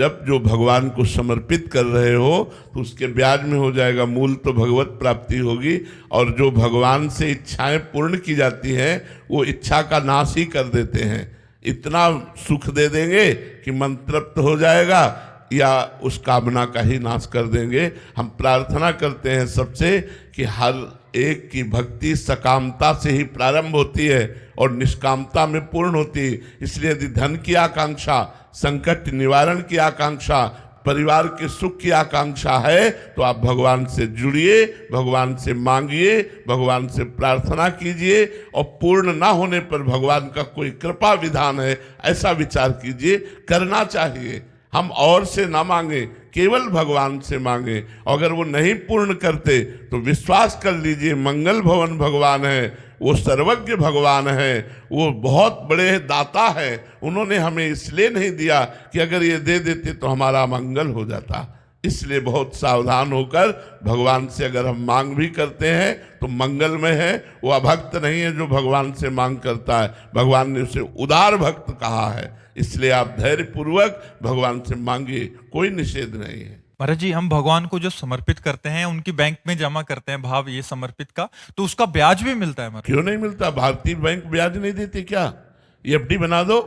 जब जो भगवान को समर्पित कर रहे हो तो उसके ब्याज में हो जाएगा, मूल तो भगवत प्राप्ति होगी। और जो भगवान से इच्छाएं पूर्ण की जाती हैं वो इच्छा का नाश ही कर देते हैं। इतना सुख दे देंगे कि मन तृप्त हो जाएगा या उस कामना का ही नाश कर देंगे। हम प्रार्थना करते हैं सबसे कि हर एक की भक्ति सकामता से ही प्रारंभ होती है और निष्कामता में पूर्ण होती है। इसलिए यदि धन की आकांक्षा, संकट निवारण की आकांक्षा, परिवार के सुख की आकांक्षा है तो आप भगवान से जुड़िए, भगवान से मांगिए, भगवान से प्रार्थना कीजिए। और पूर्ण ना होने पर भगवान का कोई कृपा विधान है ऐसा विचार कीजिए। करना चाहिए, हम और से ना मांगे, केवल भगवान से मांगे। अगर वो नहीं पूर्ण करते तो विश्वास कर लीजिए मंगल भवन भगवान है, वो सर्वज्ञ भगवान है, वो बहुत बड़े दाता है। उन्होंने हमें इसलिए नहीं दिया कि अगर ये दे देते तो हमारा मंगल हो जाता। इसलिए बहुत सावधान होकर भगवान से अगर हम मांग भी करते हैं तो मंगल में है। वो अभक्त नहीं है जो भगवान से मांग करता है, भगवान ने उसे उदार भक्त कहा है। इसलिए आप धैर्य पूर्वक भगवान से मांगिए, कोई निषेध नहीं है। महाराज जी, हम भगवान को जो समर्पित करते हैं, उनकी बैंक में जमा करते हैं भाव ये समर्पित का, तो उसका ब्याज भी मिलता है महाराज? क्यों नहीं मिलता? भारतीय बैंक ब्याज नहीं देती क्या? एफडी बना दो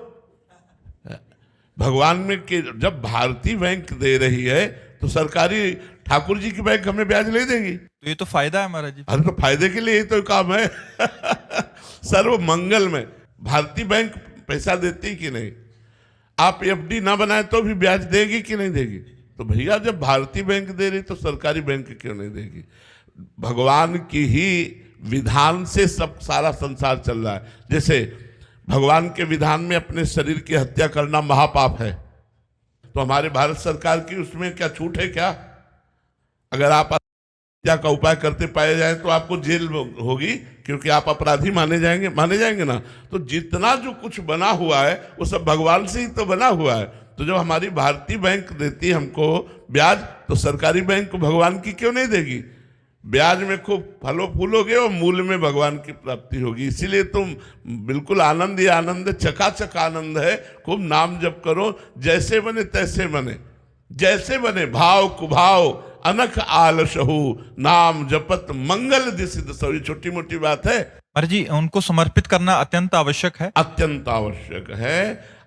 भगवान में कि जब भारतीय बैंक दे रही है तो सरकारी ठाकुर जी की बैंक हमें ब्याज नहीं देगी? तो ये तो फायदा है महाराज जी। अरे तो फायदे के लिए ही तो काम है। सर्व मंगल में भारतीय बैंक पैसा देती कि नहीं? आप एफडी ना बनाए तो भी ब्याज देगी कि नहीं देगी? तो भैया जब भारतीय बैंक दे रही तो सरकारी बैंक क्यों नहीं देगी? भगवान की ही विधान से सब सारा संसार चल रहा है। जैसे भगवान के विधान में अपने शरीर की हत्या करना महापाप है, तो हमारे भारत सरकार की उसमें क्या छूट है क्या? अगर आप हत्या का उपाय करते पाए जाए तो आपको जेल होगी, क्योंकि आप अपराधी माने जाएंगे ना। तो जितना जो कुछ बना हुआ है वो सब भगवान से ही तो बना हुआ है। तो जब हमारी भारतीय बैंक देती है हमको ब्याज, तो सरकारी बैंक भगवान की क्यों नहीं देगी? ब्याज में खूब फलो फूलोगे और मूल में भगवान की प्राप्ति होगी। इसीलिए तुम बिल्कुल आनंद ही आनंद, चकाचक आनंद है। खूब नाम जप करो, जैसे बने तैसे बने, जैसे बने भाव कुभाव अनख आलसहु, नाम जपत मंगल दिसिद सो। छोटी मोटी बात है महाराज जी, उनको समर्पित करना अत्यंत आवश्यक है। अत्यंत आवश्यक है।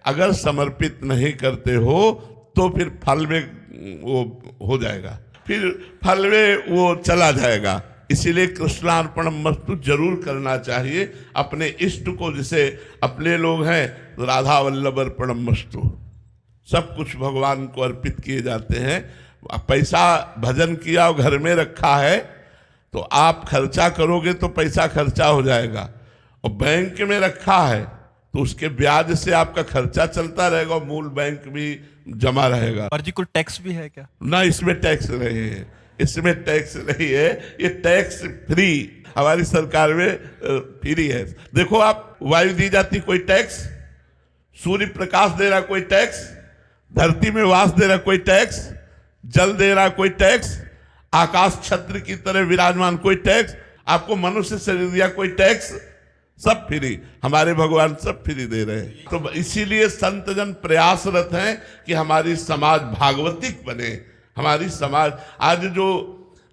अगर समर्पित नहीं करते हो तो फिर फल में वो हो जाएगा, फिर फल में वो चला जाएगा। इसीलिए कृष्णार्पणमस्तु जरूर करना चाहिए अपने इष्ट को। जैसे अपने लोग हैं राधा वल्लभ अर्पणमस्तु, सब कुछ भगवान को अर्पित किए जाते हैं। पैसा भजन किया और घर में रखा है तो आप खर्चा करोगे तो पैसा खर्चा हो जाएगा, और बैंक में रखा है तो उसके ब्याज से आपका खर्चा चलता रहेगा और मूल बैंक भी जमा रहेगा। महाराज जी, कोई टैक्स भी है क्या? ना, इसमें टैक्स नहीं है, इसमें टैक्स नहीं है। ये टैक्स फ्री, हमारी सरकार में फ्री है। देखो आप, वायु दी जाती कोई टैक्स, सूर्य प्रकाश दे रहा कोई टैक्स, धरती में वास दे रहा कोई टैक्स, जल दे रहा कोई टैक्स, आकाश छत्र की तरह विराजमान कोई टैक्स, आपको मनुष्य शरीर दिया कोई टैक्स, सब फ्री। हमारे भगवान सब फ्री दे रहे हैं। तो इसीलिए संत जन प्रयासरत हैं कि हमारी समाज भागवतिक बने। हमारी समाज आज जो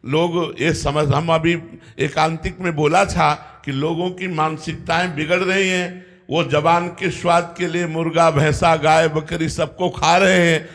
लोग ये समझ, हम अभी एकांतिक में बोला था कि लोगों की मानसिकताएं बिगड़ रही हैं। वो जबान के स्वाद के लिए मुर्गा भैंसा गाय बकरी सबको खा रहे हैं।